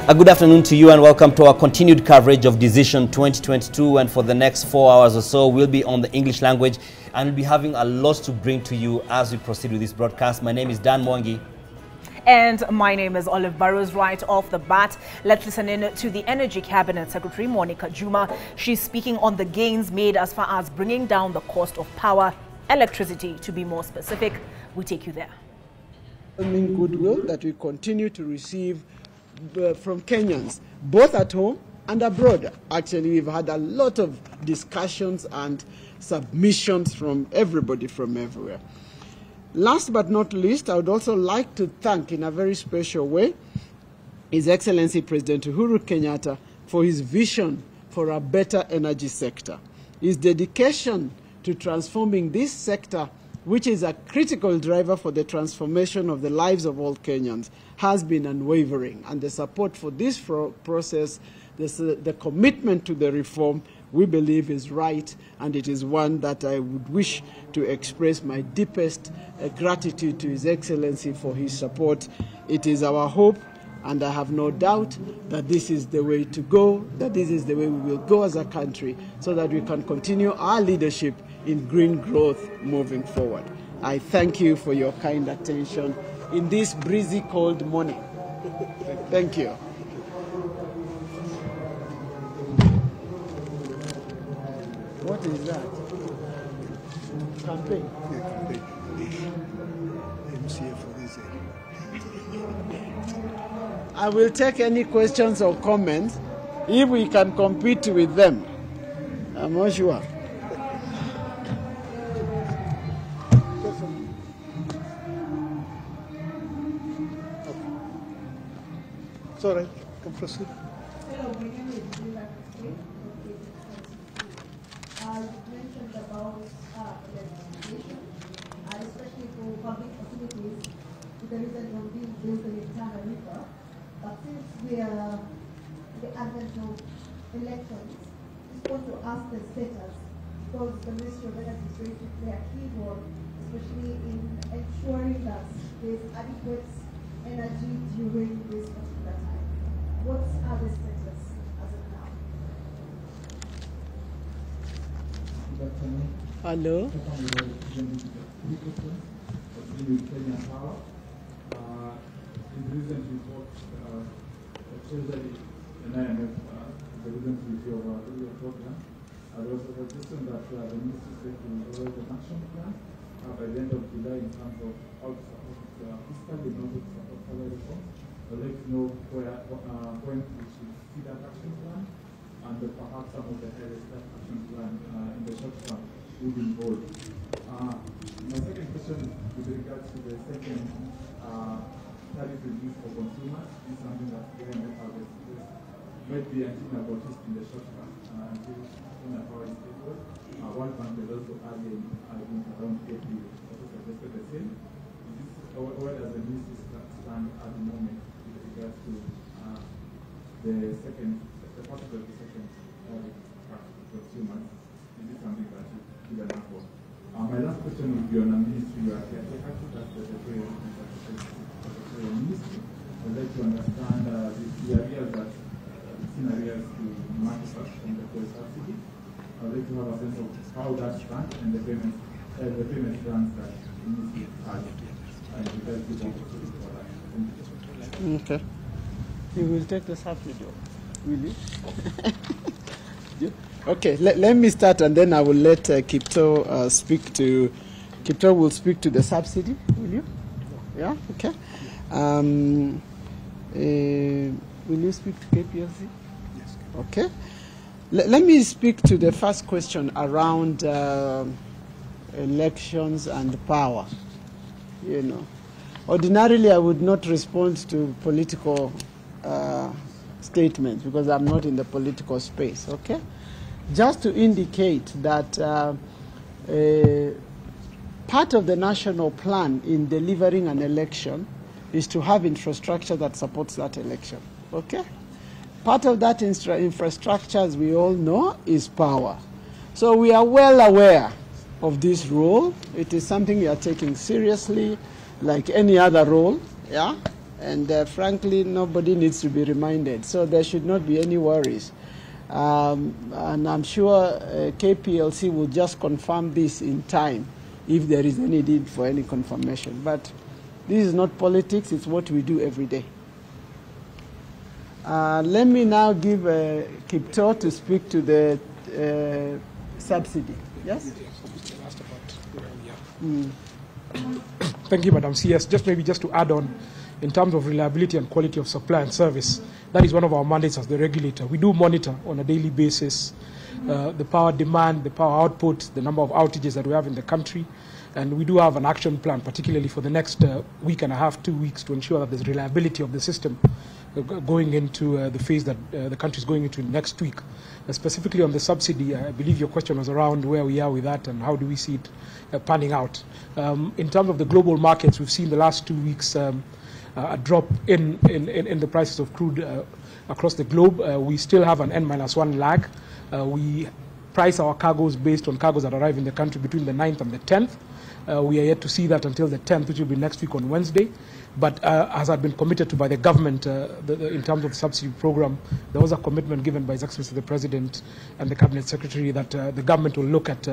A good afternoon to you and welcome to our continued coverage of Decision 2022, and for the next 4 hours or so we'll be on the English language and we'll be having a lot to bring to you as we proceed with this broadcast. My name is Dan Mwangi. And my name is Olive Burrows. Right off the bat, let's listen in to the Energy Cabinet Secretary, Monica Juma. She's speaking on the gains made as far as bringing down the cost of power, electricity to be more specific. We take you there. Goodwill that we continue to receive from Kenyans, both at home and abroad. Actually, we've had a lot of discussions and submissions from everybody from everywhere. Last but not least, I would also like to thank in a very special way His Excellency President Uhuru Kenyatta for his vision for a better energy sector. His dedication to transforming this sector, which is a critical driver for the transformation of the lives of all Kenyans, has been unwavering. And the support for this process, the commitment to the reform, we believe is right, and it is one that I would wish to express my deepest gratitude to His Excellency for his support. It is our hope, and I have no doubt that this is the way to go, that this is the way we will go as a country, so that we can continue our leadership in green growth moving forward. I thank you for your kind attention in this breezy, cold morning. Thank you. What is that? Campaign? Yeah, campaign. MCA for this area. I will take any questions or comments if we can compete with them. I'm not sure. It's all right. Come proceed. Hello, my name is Monica Juma. You mentioned about electrification, especially for public facilities, with the reason of being built in Tana River. But since we are the advent of elections, just want to ask the status, because the Ministry of Energy is going to play a key role, especially in ensuring that there is adequate energy during this particular time. What are the status as of now? Hello. In the recent report, Treasury and IMF, the recent review of our program, there was a suggestion that the ministry is going to provide an action plan by the end of July in terms of how to support fiscally in order to support further reforms. I'd like to know when we should see that action plan, and perhaps some of the areas that action plan in the short term would involve. My second question is with regards to the second tariff review for consumers. This is something that the IMF has expressed might be until about it in the short term until power is stable. World Bank is also adding around April also suggested the same. Where does the ministry stand at the moment with regards to the part of the second tariff for consumers? Is this something that you give an answer? My last question would be on a ministry you are caretaker to, that's the Secretary Ministry. I'd like to understand the areas that seen areas to manufacture from the fuel subsidy. I'd like to have a sense of how that stands and the payment plans that the ministry has. Okay. You will take the subsidy, will you? Okay, let me start, and then I will let Kipto speak to. Kipto will speak to the subsidy. Will you? Yeah. Okay. Will you speak to KPLC? Yes. Okay. Let me speak to the first question around elections and power. You know, ordinarily I would not respond to political statements because I'm not in the political space. Okay. Just to indicate that part of the national plan in delivering an election is to have infrastructure that supports that election. Okay? Part of that infrastructure, as we all know, is power. So we are well aware of this role. It is something we are taking seriously, like any other role. Yeah? And frankly, nobody needs to be reminded. So there should not be any worries. And I'm sure KPLC will just confirm this in time if there is any need for any confirmation. But this is not politics, it's what we do every day. Let me now give Kipto to speak to the subsidy. Yes? Thank you, Madam CS. Just to add on, in terms of reliability and quality of supply and service, that is one of our mandates as the regulator. We do monitor on a daily basis the power demand, the power output, the number of outages that we have in the country, and we do have an action plan, particularly for the next week and a half, 2 weeks, to ensure that there's reliability of the system going into the phase that the country is going into next week. Specifically on the subsidy, I believe your question was around where we are with that and how do we see it panning out. In terms of the global markets, we've seen the last 2 weeks a drop in the prices of crude across the globe. We still have an N-1 lag. We price our cargoes based on cargoes that arrive in the country between the 9th and the 10th. We are yet to see that until the 10th, which will be next week on Wednesday. But as had been committed to by the government in terms of the subsidy program, there was a commitment given by His Excellency the President and the Cabinet Secretary that the government will look at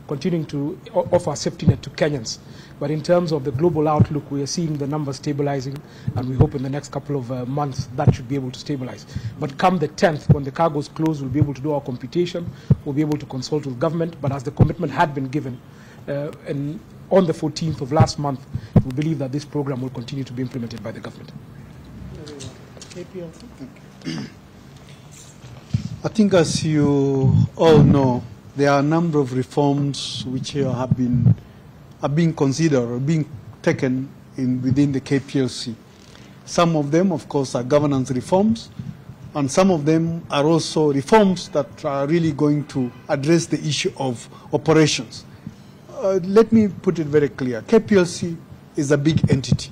continuing to offer a safety net to Kenyans. But in terms of the global outlook, we are seeing the numbers stabilizing, and we hope in the next couple of months that should be able to stabilize. But come the 10th, when the cargoes close, we'll be able to do our computation, we'll be able to consult with government. But as the commitment had been given, and on the 14th of last month, we believe that this program will continue to be implemented by the government. I think, as you all know, there are a number of reforms which are being considered or being taken within the KPLC. Some of them, of course, are governance reforms, and some of them are also reforms that are really going to address the issue of operations. Let me put it very clear. KPLC is a big entity.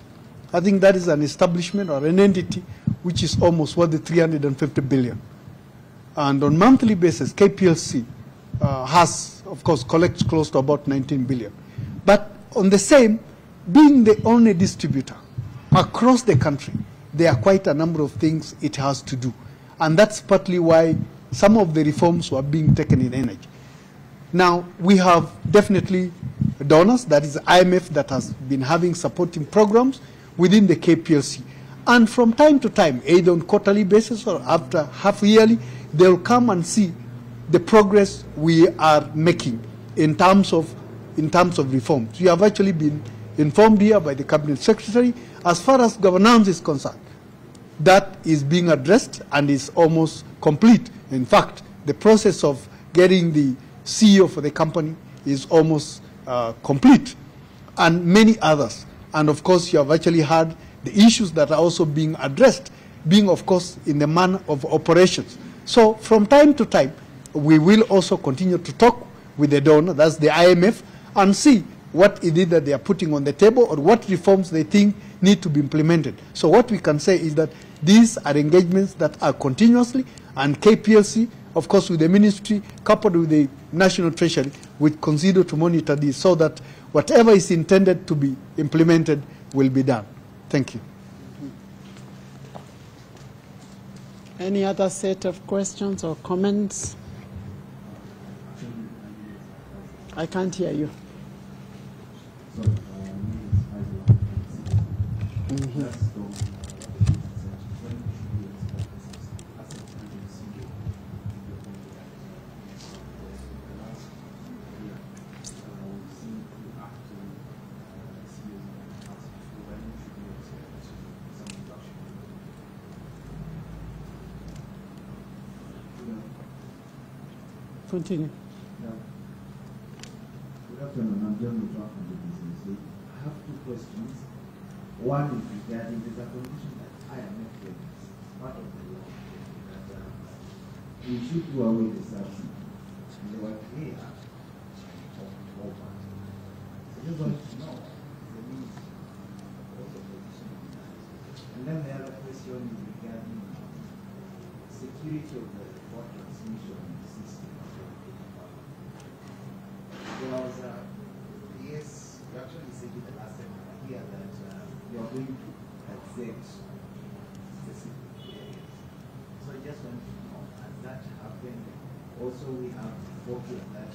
I think that is an establishment or an entity which is almost worth 350 billion. And on a monthly basis, KPLC has, of course, collects close to about 19 billion. But on the same, being the only distributor across the country, there are quite a number of things it has to do. And that's partly why some of the reforms were being taken in energy. Now, we have definitely donors, that is the IMF, that has been having supporting programs within the KPLC. And from time to time, either on quarterly basis or after half yearly, they'll come and see the progress we are making in terms of reforms. We have actually been informed here by the Cabinet Secretary as far as governance is concerned. That is being addressed and is almost complete. In fact, the process of getting the CEO for the company is almost complete, and many others. And of course, you have actually had the issues that are also being addressed, being, of course, in the manner of operations. So from time to time, we will also continue to talk with the donor, that's the IMF, and see what it is that they are putting on the table or what reforms they think need to be implemented. So what we can say is that these are engagements that are continuously, and KPLC, of course, with the ministry, coupled with the National Treasury, will consider to monitor this so that whatever is intended to be implemented will be done. Thank you. Any other set of questions or comments? I can't hear you. Continue. Good afternoon. I'm John Ruto from the business. I have two questions. One is regarding the condition that IMF gave us, part of the law, that we should do away with the subsidy. And they were clear of all parts. So I just want to know the needs of the position of that. And then the other question is regarding security of the water transmission system. There was yes, you actually said it the last time here that you are going to accept Also, we have 40 of that.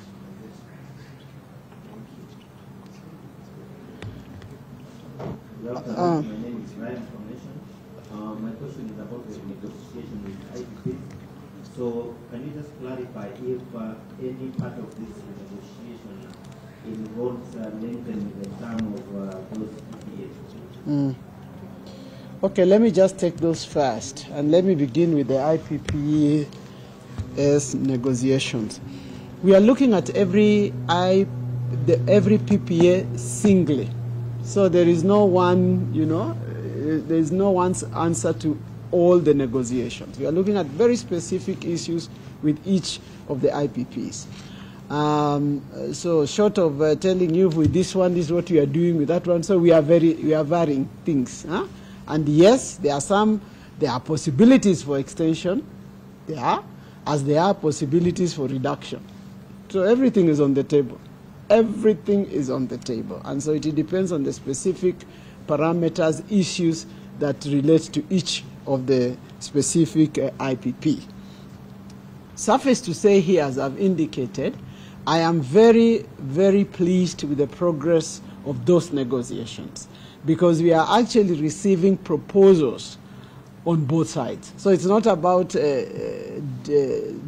Good afternoon. My name is Ryan Foundation. My question is about the negotiation with IPP. So, can you just clarify if any part of this negotiation involves lengthening the term of those PPAs? Okay, let me just take those first, and let me begin with the IPP's negotiations. We are looking at every PPA singly. So there is no one, there is no one answer to all the negotiations. We are looking at very specific issues with each of the IPPs. So short of telling you with this one, this is what we are doing with that one, so we are varying things. Huh? And yes, there are possibilities for extension, as there are possibilities for reduction. So everything is on the table. Everything is on the table. And so it depends on the specific parameters, issues that relate to each of the specific IPP. Suffice to say here, as I've indicated, I am very, very pleased with the progress of those negotiations, because we are actually receiving proposals on both sides. So it's not about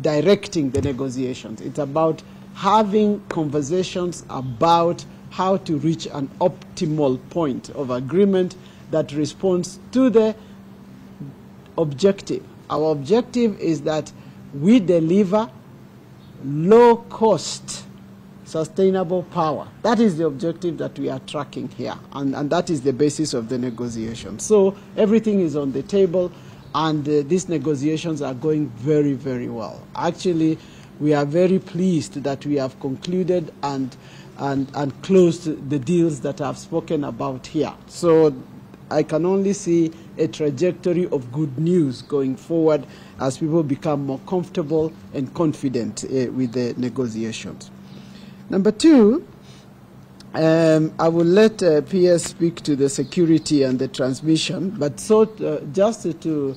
directing the negotiations. It's about having conversations about how to reach an optimal point of agreement that responds to the objective. Our objective is that we deliver low-cost, sustainable power. That is the objective that we are tracking here, and that is the basis of the negotiation. So everything is on the table, and these negotiations are going very, very well. Actually, we are very pleased that we have concluded and closed the deals that I've spoken about here. So I can only see a trajectory of good news going forward as people become more comfortable and confident with the negotiations. Number two, I will let PS speak to the security and the transmission, but just to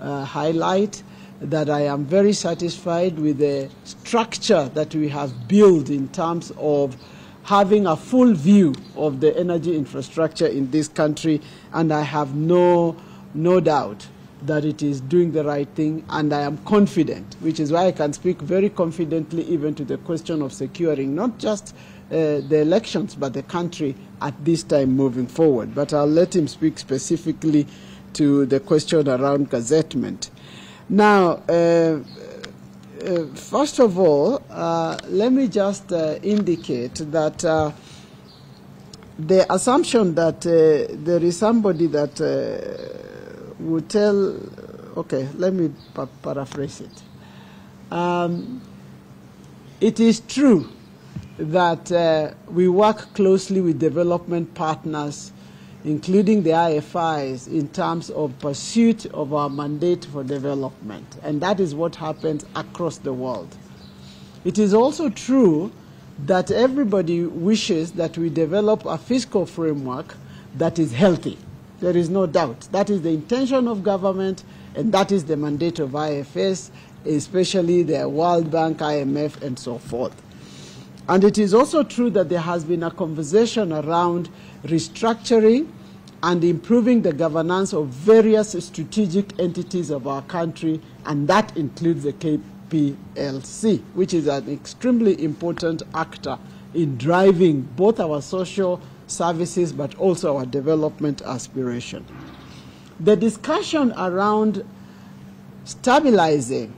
highlight that I am very satisfied with the structure that we have built in terms of having a full view of the energy infrastructure in this country, and I have no doubt that it is doing the right thing, and I am confident, which is why I can speak very confidently even to the question of securing not just the elections, but the country at this time moving forward. But I'll let him speak specifically to the question around gazettement. Now, first of all, let me just indicate that the assumption that there is somebody that would tell, okay, let me paraphrase it. It is true that we work closely with development partners, including the IFIs, in terms of pursuit of our mandate for development. And that is what happens across the world. It is also true that everybody wishes that we develop a fiscal framework that is healthy. There is no doubt. That is the intention of government, and that is the mandate of IFS, especially the World Bank, IMF, and so forth. And it is also true that there has been a conversation around restructuring and improving the governance of various strategic entities of our country, and that includes the KPLC, which is an extremely important actor in driving both our social services but also our development aspiration. The discussion around stabilizing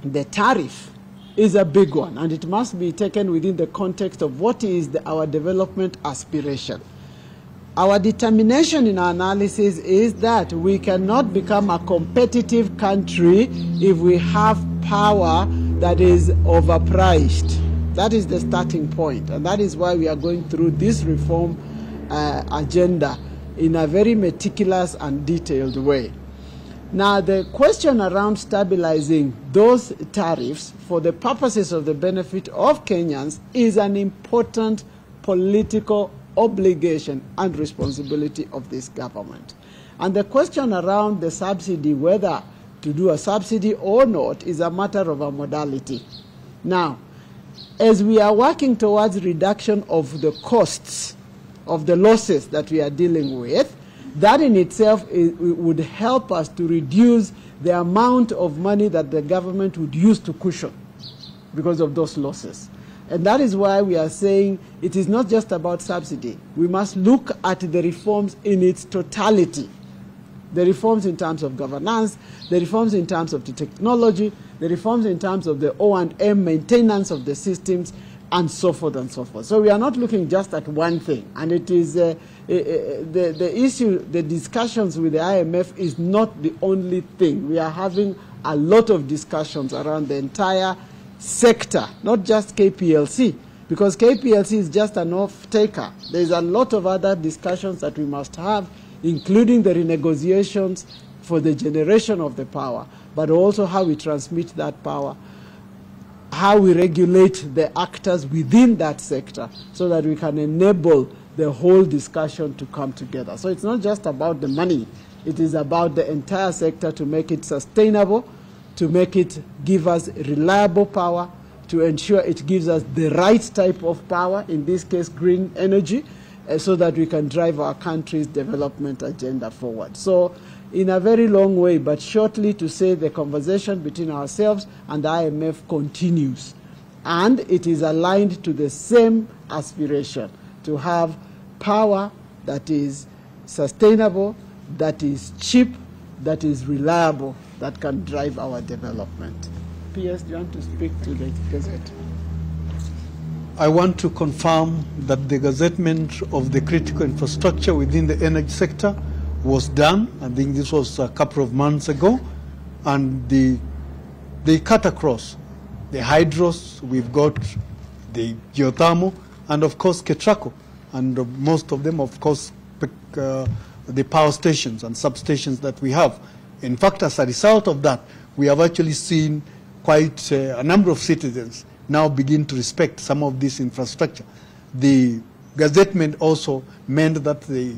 the tariff is a big one, and it must be taken within the context of what is our development aspiration. Our determination in our analysis is that we cannot become a competitive country if we have power that is overpriced. That is the starting point, and that is why we are going through this reform agenda in a very meticulous and detailed way. Now, the question around stabilizing those tariffs for the purposes of the benefit of Kenyans is an important political obligation and responsibility of this government. And the question around the subsidy, whether to do a subsidy or not is a matter of a modality. Now, as we are working towards reduction of the costs of the losses that we are dealing with, that in itself would help us to reduce the amount of money that the government would use to cushion because of those losses. And that is why we are saying it is not just about subsidy. We must look at the reforms in its totality. The reforms in terms of governance, the reforms in terms of the technology, the reforms in terms of the O&M maintenance of the systems, and so forth and so forth. So we are not looking just at one thing. And it is the issue, the discussions with the IMF is not the only thing. We are having a lot of discussions around the entire sector, not just KPLC, because KPLC is just an off-taker. There's a lot of other discussions that we must have, including the renegotiations for the generation of the power, but also how we transmit that power, how we regulate the actors within that sector so that we can enable the whole discussion to come together. So it's not just about the money. It is about the entire sector to make it sustainable, to make it give us reliable power, to ensure it gives us the right type of power, in this case green energy, so that we can drive our country's development agenda forward. So in a very long way, but shortly to say the conversation between ourselves and the IMF continues. And it is aligned to the same aspiration, to have power that is sustainable, that is cheap, that is reliable, that can drive our development. PS, do you want to speak to the Gazette? I want to confirm that the gazettement of the critical infrastructure within the energy sector was done. I think this was a couple of months ago. And they cut across the hydros, we've got the geothermal, and of course Ketraco. And most of them, of course, the power stations and substations that we have. In fact, as a result of that, we have actually seen quite a number of citizens now begin to respect some of this infrastructure. The gazettement also meant that the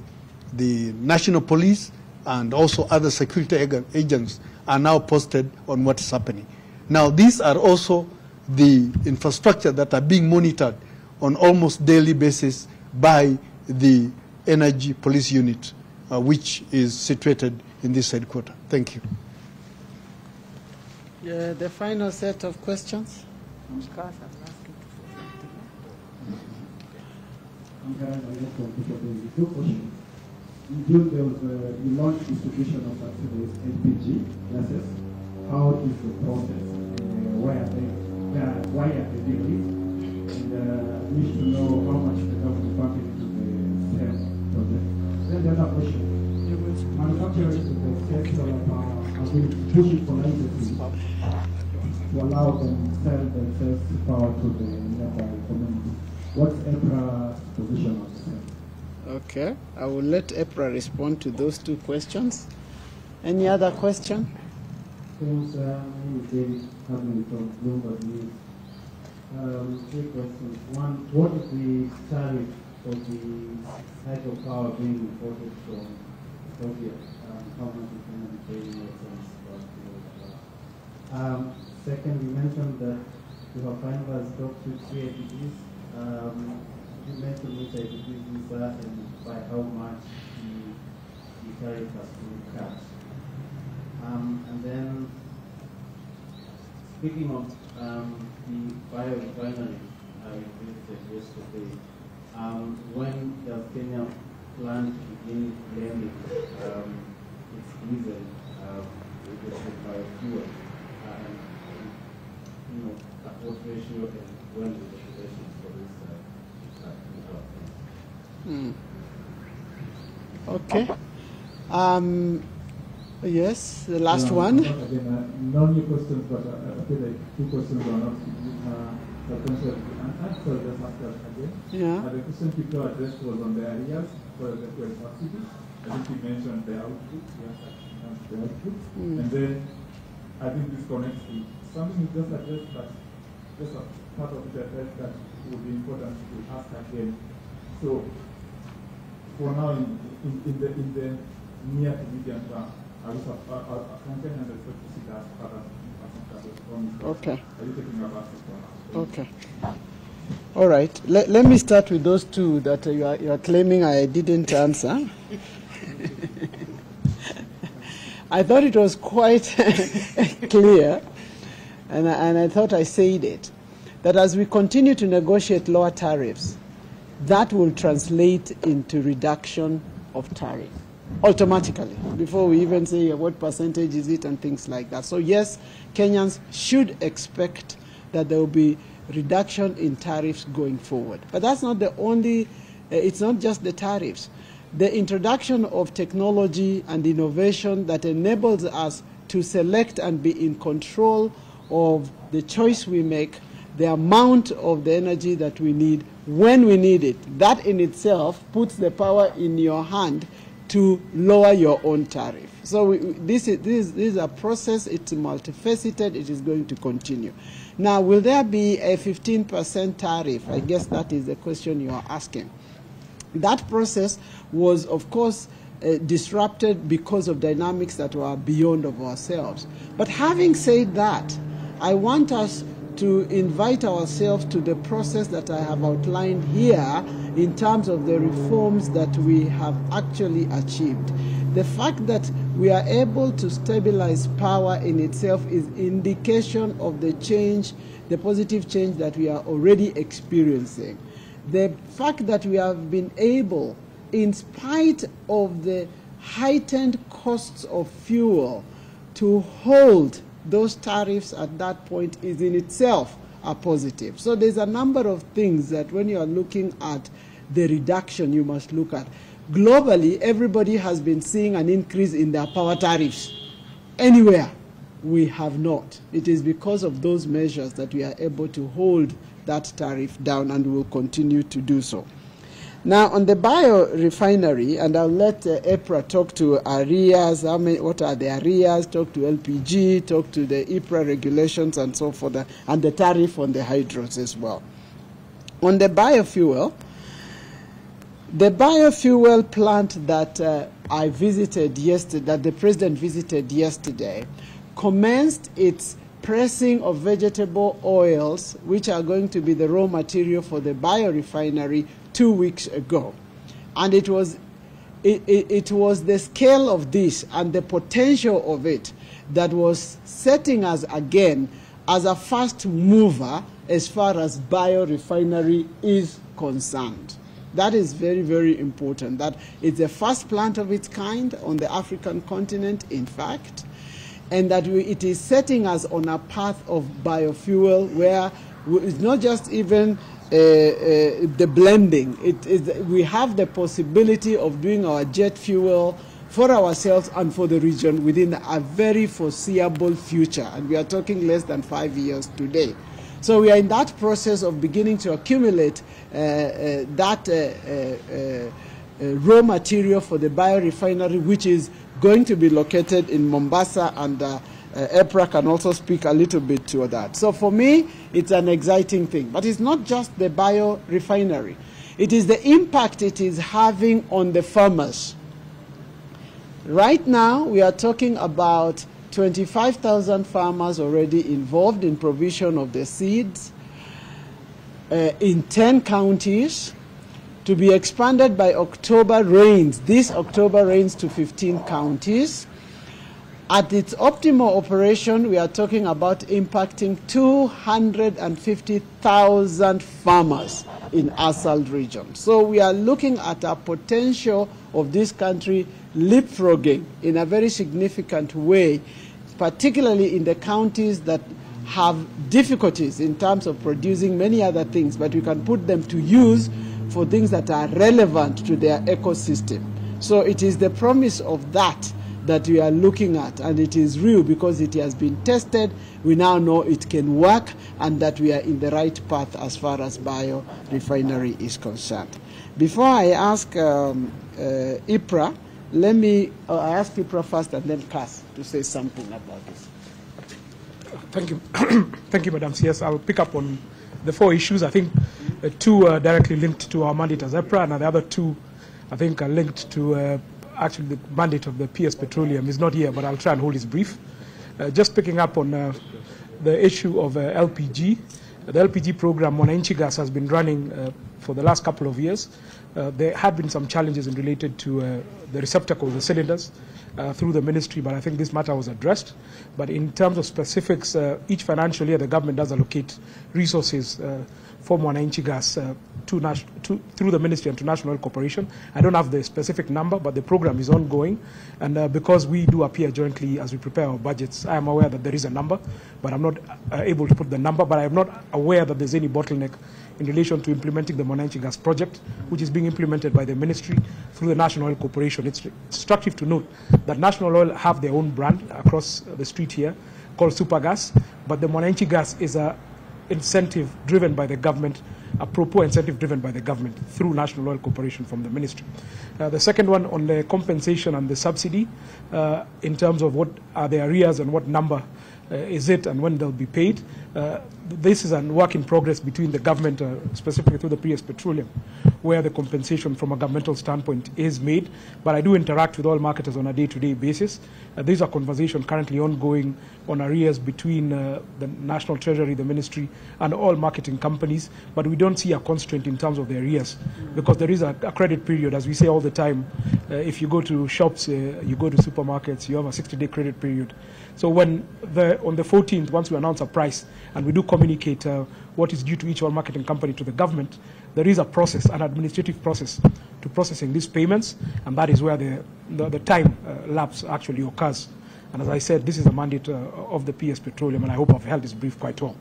national police and also other security agents are now posted on what is happening. Now, these are also the infrastructure that are being monitored on almost daily basis by the Energy Police Unit, which is situated in this headquarters. Thank you. The final set of questions. In June, there was you launched distribution of subsidies LPG gases. How is the process? Why are they doing it? And we wish to know how much the government pumping into the STEM project. Then the other question: manufacturers of the state solar power are going to push it for licenses to allow them to sell themselves power to the nearby community. What's EPRA's position on this? Okay, I will let EPRA respond to those two questions. Any other question? Thanks, David Cabinet from Bloomberg News. Three questions. One, what is the tariff for the hydropower being imported from Ethiopia? How much is going to be paying yourselves for? Second, you mentioned that you have finalized talks with 3 IPPs. You mentioned which IPPs these are and by how much the tariff has been cut. And then, speaking of the biorefinery I visited yesterday, when does Kenya plan to begin blending its diesel with biofuel? And at what ratio and when will the regulations for this Okay. Yes, the last one. Again, no new questions, but I feel like two questions are not potential answer. Just ask us again. Yeah. The question people addressed was on the areas for the fuel subsidy. I think you mentioned the output. The output. And then I think this connects to something you just addressed, but just a part of it I felt that would be important to ask again. So for now, in the near to medium term, From Kenya, they expect to see that further impact. Okay. Are you taking a bath as well? Okay. All right. Let me start with those two that you are claiming I didn't answer. I thought it was quite clear, and I thought I said it, that as we continue to negotiate lower tariffs, that will translate into reduction of tariff automatically, before we even say what percentage is it and things like that. So yes, Kenyans should expect that there will be reduction in tariffs going forward. But that's not the only, it's not just the tariffs. The introduction of technology and innovation that enables us to select and be in control of the choice we make, the amount of the energy that we need, when we need it, that in itself puts the power in your hand to lower your own tariff. So this is a process, it's multifaceted, it is going to continue. Now, will there be a 15% tariff? I guess that is the question you are asking. That process was, of course, disrupted because of dynamics that were beyond of ourselves. But having said that, I want us to invite ourselves to the process that I have outlined here in terms of the reforms that we have actually achieved. The fact that we are able to stabilize power in itself is indication of the change, the positive change that we are already experiencing. The fact that we have been able, in spite of the heightened costs of fuel, to hold those tariffs at that point is in itself a positive. So there's a number of things that when you are looking at the reduction, you must look at. Globally, everybody has been seeing an increase in their power tariffs. Anywhere, we have not. It is because of those measures that we are able to hold that tariff down, and will continue to do so. Now, on the biorefinery, and I'll let EPRA talk to arrears, what are the arrears, talk to LPG, talk to the EPRA regulations and so forth, and the tariff on the hydros as well. On the biofuel plant that I visited yesterday, that the President visited yesterday, commenced its pressing of vegetable oils, which are going to be the raw material for the biorefinery, 2 weeks ago. And it was the scale of this and the potential of it that was setting us again as a fast mover as far as biorefinery is concerned. That is very, very important. That it's the first plant of its kind on the African continent, in fact, and that it is setting us on a path of biofuel where it's not just even the blending. We have the possibility of doing our jet fuel for ourselves and for the region within a very foreseeable future. And we are talking less than 5 years today. So we are in that process of beginning to accumulate that raw material for the biorefinery, which is going to be located in Mombasa, and EPRA can also speak a little bit to that. So for me, it's an exciting thing. But it's not just the biorefinery. It is the impact it is having on the farmers. Right now, we are talking about 25,000 farmers already involved in provision of the seeds in 10 counties, to be expanded by October rains, this October rains, to 15 counties. At its optimal operation, we are talking about impacting 250,000 farmers in ASALD region. So we are looking at a potential of this country leapfrogging in a very significant way, particularly in the counties that have difficulties in terms of producing many other things, but we can put them to use for things that are relevant to their ecosystem. So it is the promise of that we are looking at, and it is real because it has been tested. We now know it can work, and that we are in the right path as far as biorefinery is concerned. Before I ask IPRA, let me ask IPRA first and then Cass to say something about this. Thank you. Thank you, Madam CS. I'll pick up on the 4 issues. I think 2 are directly linked to our mandate as EPRA, and the other 2, I think, are linked to actually the mandate of the PS Petroleum, is not here, but I'll try and hold his brief. Just picking up on the issue of LPG. The LPG program, Mwananchi Gas, has been running for the last couple of years. There have been some challenges related to the receptacles, the cylinders, through the ministry, but I think this matter was addressed. But in terms of specifics, each financial year the government does allocate resources for Mwananchi Gas through the ministry and to National Oil Corporation. I don't have the specific number, but the program is ongoing. And because we do appear jointly as we prepare our budgets, I am aware that there is a number, but I'm not able to put the number. But I am not aware that there's any bottleneck in relation to implementing the Mwananchi Gas project, which is being implemented by the ministry through the National Oil Corporation. It's instructive to note that National Oil have their own brand across the street here called Supergas, but the Mwananchi Gas is a incentive driven by the government, a pro incentive driven by the government through National Oil Corporation from the ministry. The second one on the compensation and the subsidy, in terms of what are the arrears and what number is it and when they'll be paid. This is a work in progress between the government, specifically through the PS Petroleum, where the compensation from a governmental standpoint is made. But I do interact with all marketers on a day-to-day basis. These are conversations currently ongoing on arrears between the National Treasury, the ministry, and all marketing companies. But we don't see a constraint in terms of the arrears, because there is a credit period, as we say all the time. If you go to shops, you go to supermarkets, you have a 60-day credit period. So when on the 14th, once we announce a price and we do communicate what is due to each oil marketing company to the government, there is a process, an administrative process to processing these payments, and that is where the time lapse actually occurs. And as I said, this is a mandate of the PS Petroleum, and I hope I've held this brief quite well.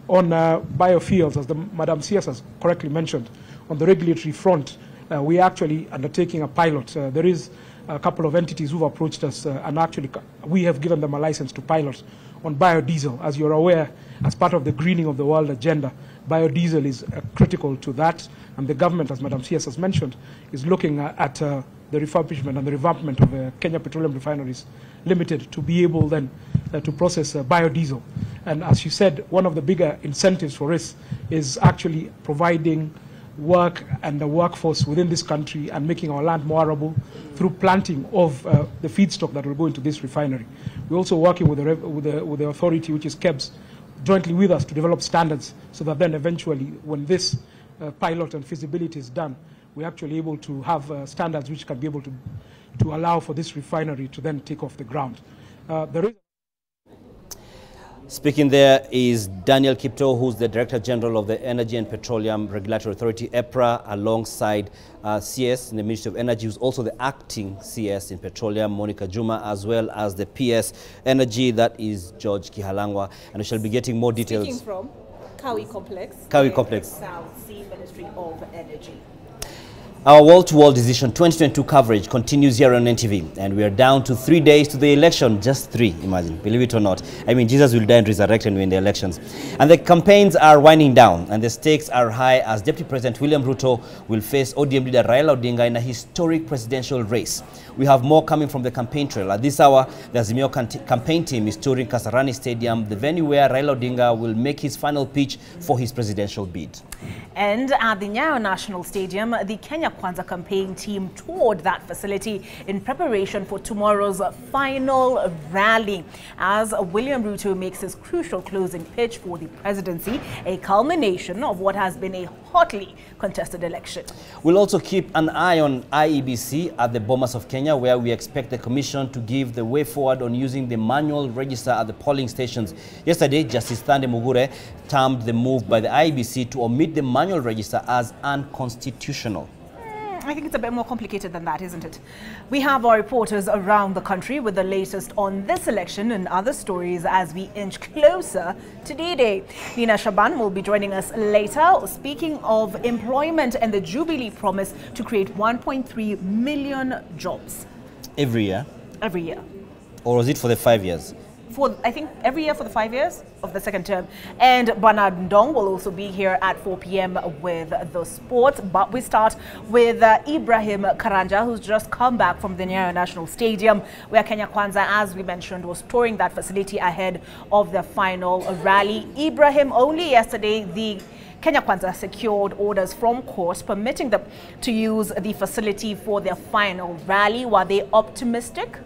On biofuels, as Madam CS has correctly mentioned, on the regulatory front, we are actually undertaking a pilot. There is a couple of entities who've approached us, and actually we have given them a license to pilot on biodiesel. As you're aware, as part of the greening of the world agenda, biodiesel is critical to that, and the government, as Madam CS has mentioned, is looking at the refurbishment and the revampment of Kenya Petroleum Refineries Limited to be able then to process biodiesel. And as you said, one of the bigger incentives for us is actually providing work and the workforce within this country and making our land more arable through planting of the feedstock that will go into this refinery. We're also working with the authority, which is KEBS, jointly with us to develop standards so that then eventually when this pilot and feasibility is done, we're actually able to have standards which can be able to allow for this refinery to then take off the ground. Speaking there is Daniel Kipto, who's the Director General of the Energy and Petroleum Regulatory Authority, EPRA, alongside CS in the Ministry of Energy, who's also the acting CS in Petroleum, Monica Juma, as well as the PS Energy, that is George Kihalangwa. And we shall be getting more details. Speaking from Kawi Complex. Kawi Complex. South Sea Ministry of Energy. Our wall-to-wall decision 2022 coverage continues here on NTV, and we are down to 3 days to the election. Just 3, imagine, believe it or not. I mean, Jesus will die and resurrect and win the elections. And the campaigns are winding down, and the stakes are high as Deputy President William Ruto will face ODM leader Raila Odinga in a historic presidential race. We have more coming from the campaign trail. At this hour, the Azimio campaign team is touring Kasarani Stadium, the venue where Raila Odinga will make his final pitch for his presidential bid. And at the Nyayo National Stadium, the Kenya Kwanza campaign team toured that facility in preparation for tomorrow's final rally as William Ruto makes his crucial closing pitch for the presidency, a culmination of what has been a hotly contested election. We'll also keep an eye on IEBC at the Bomas of Kenya, where we expect the Commission to give the way forward on using the manual register at the polling stations. Yesterday, Justice Thande Mugure termed the move by the IEBC to omit the manual register as unconstitutional. I think it's a bit more complicated than that, isn't it? We have our reporters around the country with the latest on this election and other stories as we inch closer to D-Day. Nina Shaban will be joining us later, speaking of employment and the Jubilee promise to create 1.3 million jobs. Every year? Every year. Or was it for the 5 years? for, I think, every year for the 5 years of the second term. And Bernard Ndong will also be here at 4 p.m. with the sports. But we start with Ibrahim Karanja, who's just come back from the Nyayo National Stadium, where Kenya Kwanza, as we mentioned, was touring that facility ahead of the final rally. Ibrahim, only yesterday, the Kenya Kwanza secured orders from court permitting them to use the facility for their final rally. Were they optimistic?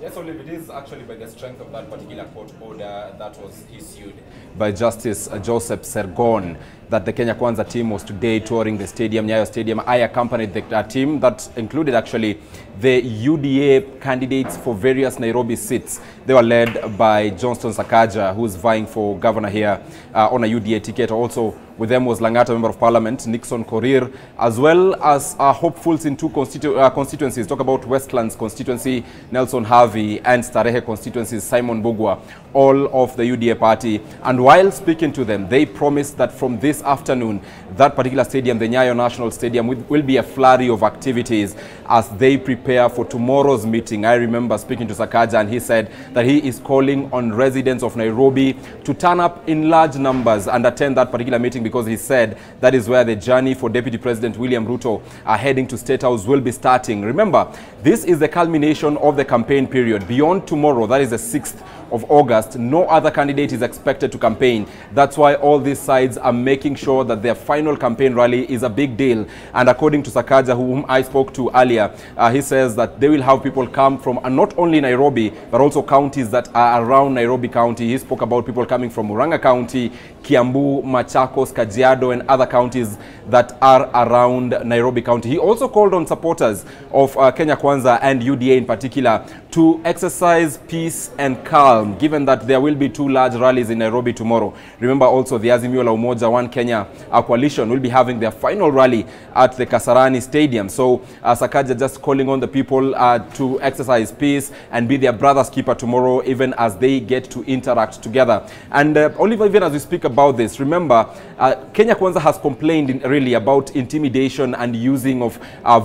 Yes, Olive, it is actually by the strength of that particular court order that was issued by Justice Joseph Sergon that the Kenya Kwanza team was today touring the stadium, Nyayo Stadium. I accompanied the team that included actually the UDA candidates for various Nairobi seats. They were led by Johnston Sakaja, who's vying for governor here on a UDA ticket. Also with them was Langata, Member of Parliament, Nixon Korir, as well as hopefuls in two constituencies. Talk about Westlands constituency, Nelson Harvey, and Starehe constituencies, Simon Bugwa, all of the UDA party. And while speaking to them, they promised that from this afternoon, that particular stadium, the Nyayo National Stadium, will be a flurry of activities as they prepare for tomorrow's meeting. I remember speaking to Sakaja, and he said that he is calling on residents of Nairobi to turn up in large numbers and attend that particular meeting, because he said that is where the journey for Deputy President William Ruto heading to State House will be starting. Remember, this is the culmination of the campaign period. Beyond tomorrow, that is the 6th of August, no other candidate is expected to campaign. That's why all these sides are making sure that their final campaign rally is a big deal. And according to Sakaja, whom I spoke to earlier, he says that they will have people come from not only Nairobi, but also counties that are around Nairobi County. He spoke about people coming from Murang'a County, Kiambu, Machakos, Kajiado, and other counties that are around Nairobi County. He also called on supporters of Kenya Kwanza and UDA in particular to exercise peace and calm, given that there will be 2 large rallies in Nairobi tomorrow. Remember also the Azimio la Umoja One Kenya coalition will be having their final rally at the Kasarani Stadium. So Sakaja just calling on the people to exercise peace and be their brother's keeper tomorrow, even as they get to interact together. And Oliver, even as we speak about this, remember, Kenya Kwanza has complained really about intimidation and using of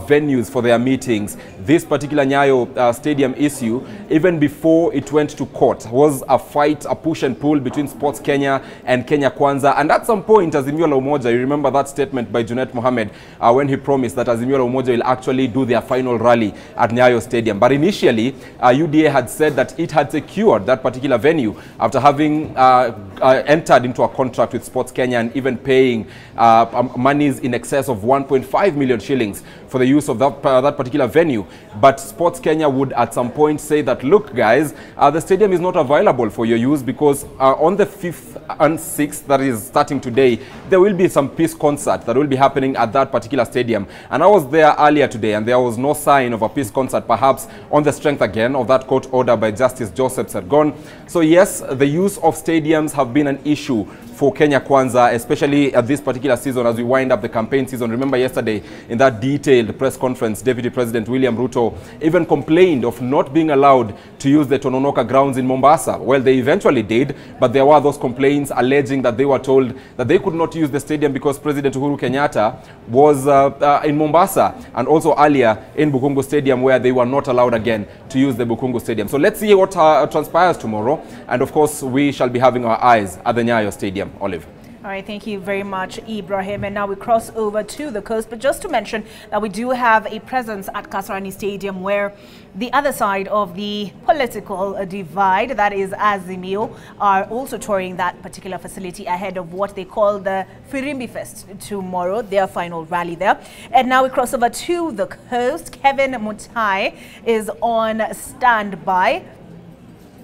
venues for their meetings. This particular Nyayo Stadium issue, even before it went to court, was a fight, a push and pull between Sports Kenya and Kenya Kwanza. And at some point, Azimio la Umoja, you remember that statement by Junet Mohamed when he promised that Azimio la Umoja will actually do their final rally at Nyayo Stadium. But initially, UDA had said that it had secured that particular venue after having entered into a contract with Sports Kenya and even paying monies in excess of 1.5 million shillings for the use of that particular venue. But Sports Kenya would at some point say that, look guys, the stadium is not available for your use because on the 5th and 6th, that is starting today, there will be some peace concert that will be happening at that particular stadium. And I was there earlier today and there was no sign of a peace concert, perhaps on the strength again of that court order by Justice Joseph Sergon. So yes, the use of stadiums have been an issue for Kenya Kwanza, especially at this particular season as we wind up the campaign season. Remember yesterday in that detailed press conference, Deputy President William Ruto even complained of not being allowed to use the Tononoka grounds in Mombasa. Well, they eventually did, but there were those complaints alleging that they were told that they could not use the stadium because President Uhuru Kenyatta was in Mombasa, and also earlier in Bukungu Stadium, where they were not allowed again to use the Bukungu Stadium. So let's see what transpires tomorrow, and of course we shall be having our eyes at the Nyayo Stadium. Olive. All right, thank you very much, Ibrahim. And now we cross over to the coast. But just to mention that we do have a presence at Kasarani Stadium, where the other side of the political divide, that is Azimio, are also touring that particular facility ahead of what they call the Firimbi Fest tomorrow, their final rally there. And now we cross over to the coast. Kevin Mutai is on standby,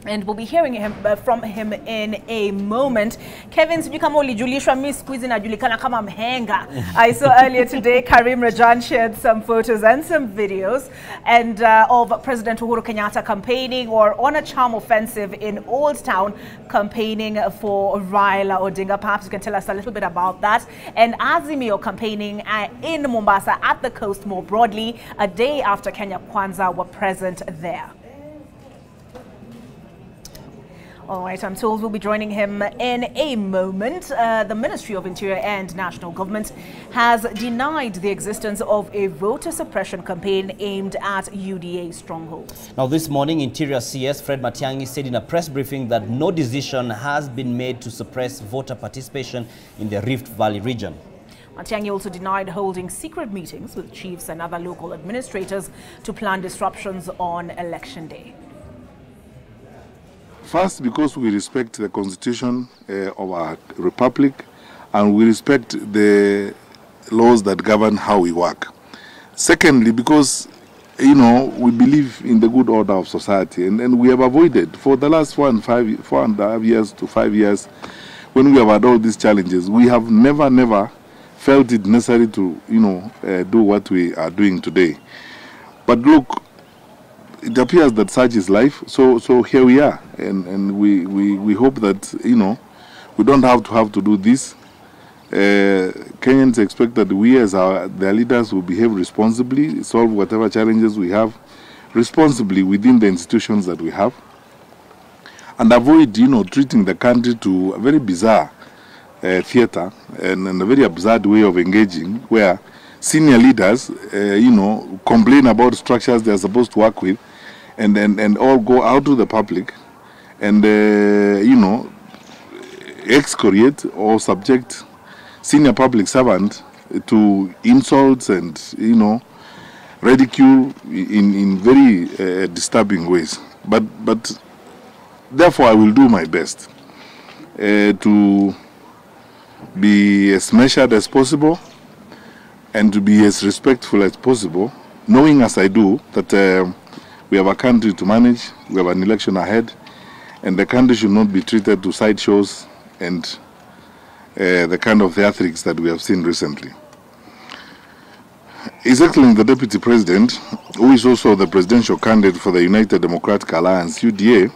and we'll be hearing from him in a moment. Kevin, sijui kama ulijulishwa, mimi siku hizi najulikana kama mhenga. I saw earlier today Karim Rajan shared some photos and some videos and of President Uhuru Kenyatta campaigning, or on a charm offensive in Old Town, campaigning for Raila Odinga. Perhaps you can tell us a little bit about that. And Azimio campaigning in Mombasa at the coast more broadly, a day after Kenya Kwanza were present there. All right, I'm told we'll be joining him in a moment. The Ministry of Interior and National Government has denied the existence of a voter suppression campaign aimed at UDA strongholds. Now, this morning, Interior CS Fred Matiang'i said in a press briefing that no decision has been made to suppress voter participation in the Rift Valley region. Matiang'i also denied holding secret meetings with chiefs and other local administrators to plan disruptions on election day. First, because we respect the constitution of our republic and we respect the laws that govern how we work. Secondly, because, we believe in the good order of society, and we have avoided for the last 4.5 years to 5 years, when we have had all these challenges, we have never felt it necessary to, do what we are doing today. But look, it appears that such is life, so here we are, and we hope that, we don't have to do this. Kenyans expect that we as their leaders will behave responsibly, solve whatever challenges we have responsibly within the institutions that we have, and avoid, treating the country to a very bizarre theater and a very absurd way of engaging, where senior leaders, complain about structures they are supposed to work with, and all go out to the public and, excoriate or subject senior public servant to insults and, ridicule in very disturbing ways. But therefore, I will do my best to be as measured as possible and to be as respectful as possible, knowing as I do that we have a country to manage, we have an election ahead, and the country should not be treated to sideshows and the kind of theatrics that we have seen recently. His Excellency the Deputy President, who is also the presidential candidate for the United Democratic Alliance, UDA,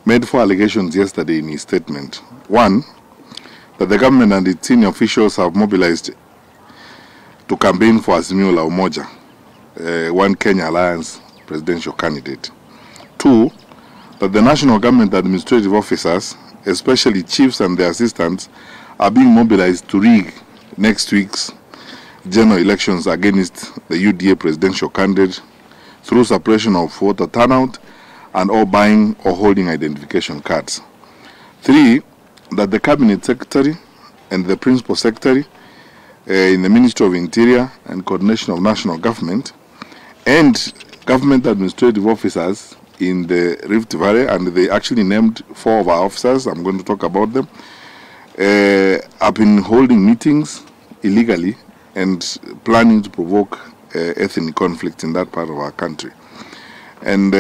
made 4 allegations yesterday in his statement. 1, that the government and its senior officials have mobilized to campaign for Azimio la Umoja, One Kenya Alliance presidential candidate. 2, that the national government administrative officers, especially chiefs and their assistants, are being mobilized to rig next week's general elections against the UDA presidential candidate through suppression of voter turnout and or buying or holding identification cards. 3, that the cabinet secretary and the principal secretary in the Ministry of Interior and Coordination of National Government and government administrative officers in the Rift Valley, and they actually named 4 of our officers, I'm going to talk about them, have been holding meetings illegally and planning to provoke ethnic conflict in that part of our country. And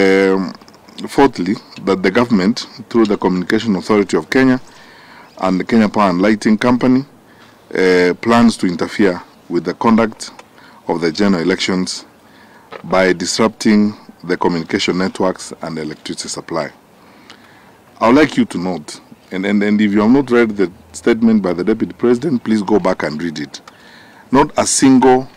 fourthly, that the government, through the Communication Authority of Kenya and the Kenya Power and Lighting Company, plans to interfere with the conduct of the general elections by disrupting the communication networks and electricity supply. I would like you to note, and if you have not read the statement by the Deputy President, please go back and read it. Not a single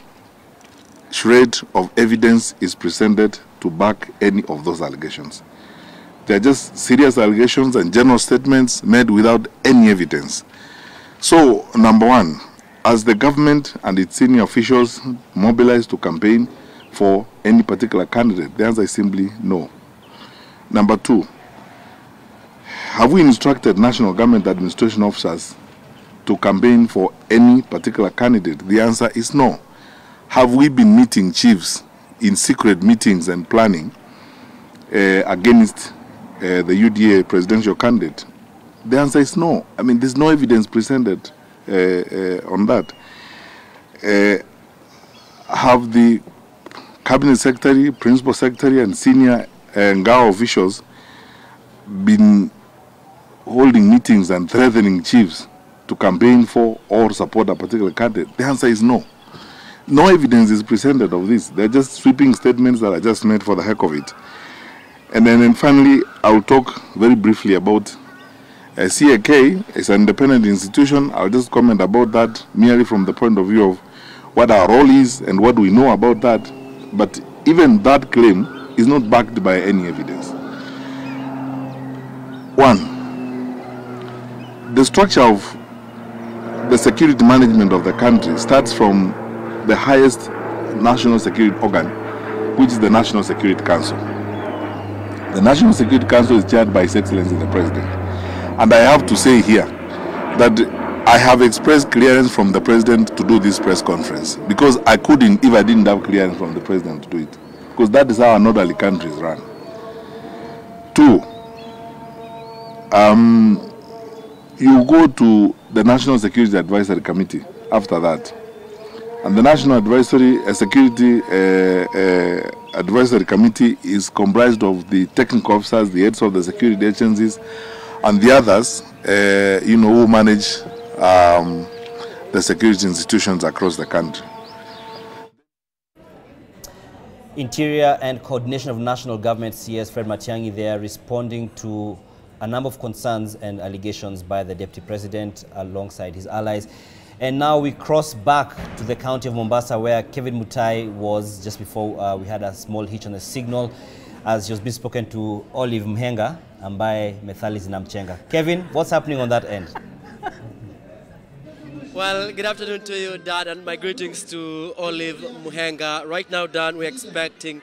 shred of evidence is presented to back any of those allegations. They are just serious allegations and general statements made without any evidence. So, number 1, as the government and its senior officials mobilize to campaign for any particular candidate, the answer is simply no. Number 2, have we instructed national government administration officers to campaign for any particular candidate? The answer is no. Have we been meeting chiefs in secret meetings and planning against the UDA presidential candidate? The answer is no. I mean, there's no evidence presented on that. Have the cabinet secretary, principal secretary, and senior Ngao officials been holding meetings and threatening chiefs to campaign for or support a particular candidate? The answer is no. No evidence is presented of this. They're just sweeping statements that are just made for the heck of it. And then finally, I'll talk very briefly about CAK. It's an independent institution. I'll just comment about that merely from the point of view of what our role is and what we know about that. But even that claim is not backed by any evidence. 1, the structure of the security management of the country starts from the highest national security organ, which is the National Security Council. The National Security Council is chaired by His Excellency the President. And I have to say here that I have expressed clearance from the President to do this press conference, because I couldn't if I didn't have clearance from the President to do it, because that is how an orderly country is run. 2, you go to the National Security Advisory Committee after that. And the National Security Advisory Committee is comprised of the technical officers, the heads of the security agencies, and the others, who manage the security institutions across the country. Interior and Coordination of National Government CS Fred Matiang'i there responding to a number of concerns and allegations by the Deputy President alongside his allies. And now we cross back to the county of Mombasa, where Kevin Mutai was just before we had a small hitch on the signal, as he was being spoken to Olive Mhenga, ambaye methali zinamchenga. Kevin, what's happening on that end? Well, good afternoon to you, Dan, and my greetings to Olive Mhenga. Right now, Dan, we're expecting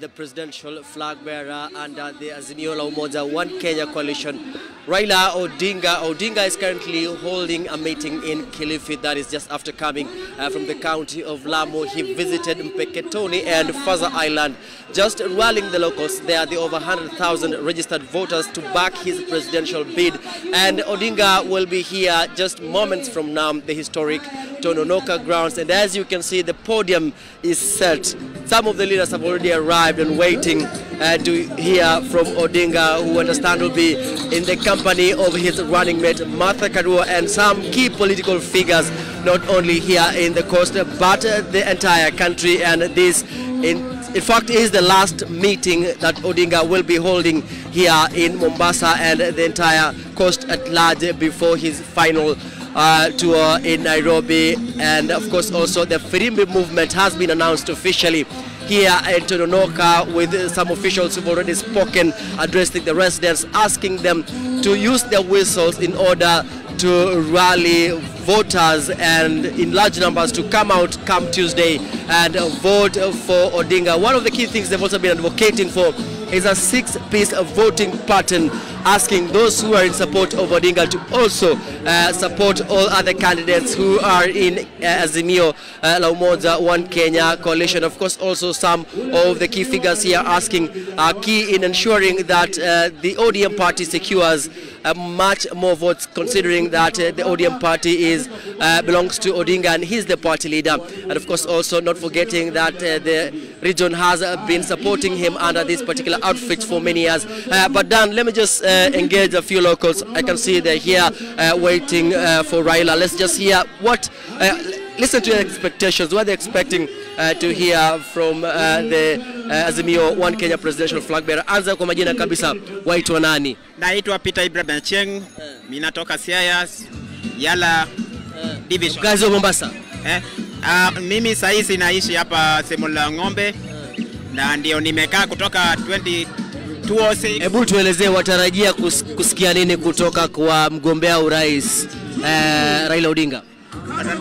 the presidential flag bearer under the Azimio la Umoja One Kenya coalition, Raila Odinga. Odinga is currently holding a meeting in Kilifi. That is just after coming from the county of Lamu. He visited Mpeketoni and Faza Island, just rallying the locals. There are the over 100,000 registered voters to back his presidential bid. And Odinga will be here just moments from now, the historic Tononoka grounds. And as you can see, the podium is set. Some of the leaders have already arrived and waiting to hear from Odinga, who understand will be in the company of his running mate Martha Karua and some key political figures, not only here in the coast but the entire country. And this in fact is the last meeting that Odinga will be holding here in Mombasa and the entire coast at large before his final tour in Nairobi. And of course also the Firimbi movement has been announced officially here in Tononoka, with some officials who've already spoken, addressing the residents, asking them to use their whistles in order to rally voters and in large numbers to come out come Tuesday and vote for Odinga. One of the key things they've also been advocating for is a 6-piece voting pattern, asking those who are in support of Odinga to also support all other candidates who are in Azimio la Umoja One Kenya coalition. Of course, also some of the key figures here asking key in ensuring that the ODM party secures much more votes, considering that the ODM party belongs to Odinga and he's the party leader. And of course also not forgetting that the region has been supporting him under this particular outfit for many years. But Dan, let me just engage a few locals. I can see they're here waiting for Raila. Let's just hear what, listen to your expectations. What are they expecting to hear from the Azimio One Kenya presidential flag bearer? Anza kwa majina kabisa, waitwa nani? Naitwa Peter Ibrahim Cheng, mimi natoka Siaya, Yala Division. Kazi wa Mombasa? Mimi saizi naishi hapa sehemu la Ng'ombe na ndio nimekaa kutoka 2006. Hebu tuelezee watarajia kusikia nini kutoka kwa mgombea urais Raila Odinga?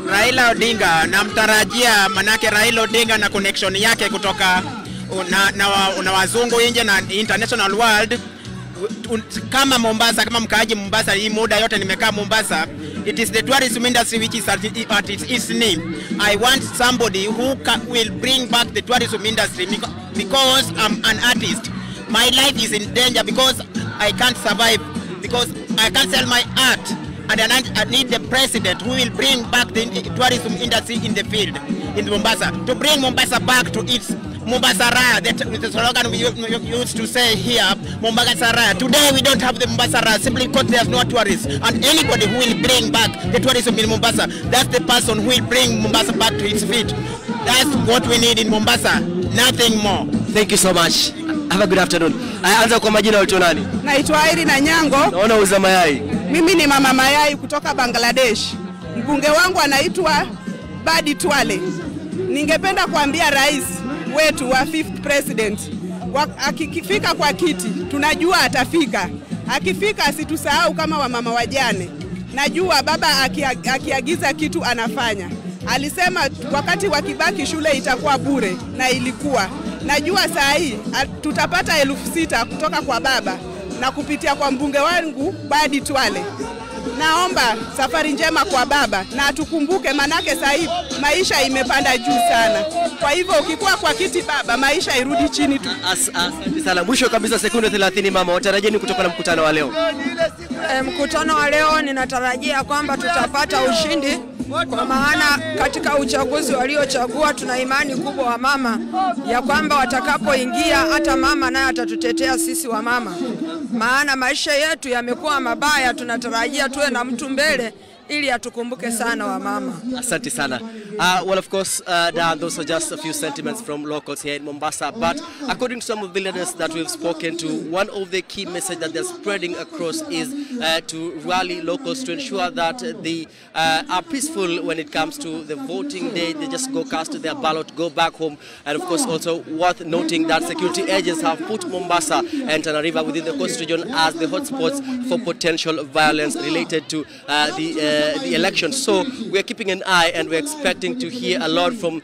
Raila Odinga namtarajia, manake Raila Odinga na connection yake kutoka na wazungu nje na international world. Kama Mombasa, kama mkaaji Mombasa, hii muda yote nimekaa Mombasa, it is the tourism industry which is at its name. I want somebody who will bring back the tourism industry, because I'm an artist. My life is in danger because I can't survive, because I can't sell my art. And I need the president who will bring back the tourism industry in the field, in Mombasa, to bring Mombasa back to its Mombasa Raya, the slogan we used to say here, Mombasa Raya. Today we don't have the Mombasa Raya simply because there's no tourists. And anybody who will bring back the tourism in Mombasa, that's the person who will bring Mombasa back to its feet. That's what we need in Mombasa, nothing more. Thank you so much. Have a good afternoon. Anza kwa majina waitwa nani? Naitwa Irina Nyango. Naona uza mayai. Mimi ni mama mayai kutoka Bangladesh. Mbunge wangu anaitwa Badi Twale. Ningependa kuambia rais wetu wa 5th president, akifika kwa kiti tunajua atafika. Akifika asitusahau kama wamama wajane. Najua baba akiagiza kitu anafanya. Alisema wakati wa Kibaki shule itakuwa bure na ilikuwa. Najua saa hii tutapata 6,000 kutoka kwa baba na kupitia kwa mbunge wangu Badi Twale. Naomba safari njema kwa baba na tukumbuke, manake saa hii maisha imepanda juu sana. Kwa hivyo ukikuwa kwa kiti baba, maisha irudi chini tu. Asante sana. Mwisho kabisa sekunde 30 mama, watarajeni kutoka na mkutano wa leo? Mkutano wa leo ninatarajia kwamba tutapata ushindi, kwa maana katika uchaguzi waliochagua tuna imani kubwa wa mama ya kwamba watakapoingia hata mama naye atatutetea sisi wa mama, maana maisha yetu yamekuwa mabaya. Tunatarajia tuwe na mtu mbele ili atukumbuke sana wa mama. Asante sana. Well, of course, those are just a few sentiments from locals here in Mombasa. But according to some of the leaders that we've spoken to, one of the key messages that they're spreading across is to rally locals to ensure that they are peaceful when it comes to the voting day. They just go cast their ballot, go back home. And of course, also worth noting that security agents have put Mombasa and Tana River within the coast region as the hotspots for potential violence related to the election. So we're keeping an eye and we're expecting to hear a lot from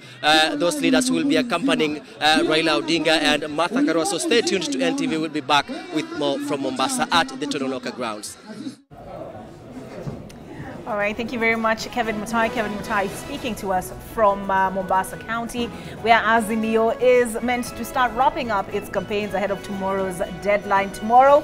those leaders who will be accompanying Raila Odinga and Martha Karua. So stay tuned to NTV. We'll be back with more from Mombasa at the Tononoka grounds. All right, thank you very much, Kevin Mutai. Kevin Mutai speaking to us from Mombasa County, where Azimio is meant to start wrapping up its campaigns ahead of tomorrow's deadline. Tomorrow,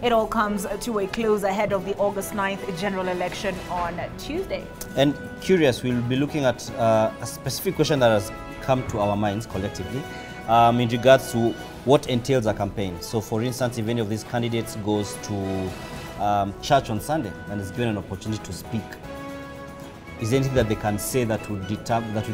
it all comes to a close ahead of the August 9th general election on Tuesday. And curious, we'll be looking at a specific question that has come to our minds collectively in regards to what entails a campaign. So for instance, if any of these candidates goes to church on Sunday and is given an opportunity to speak, is there anything that they can say that would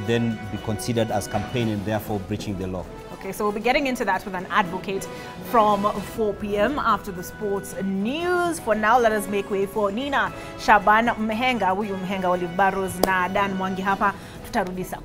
then be considered as campaign and therefore breaching the law? Okay, so we'll be getting into that with an advocate from 4 p.m. after the sports news. For now, let us make way for Nina Shaban Mhenga, huyu Mhenga Olive Barrows na Dan Mwangi hapa. Tutarudi saa 10.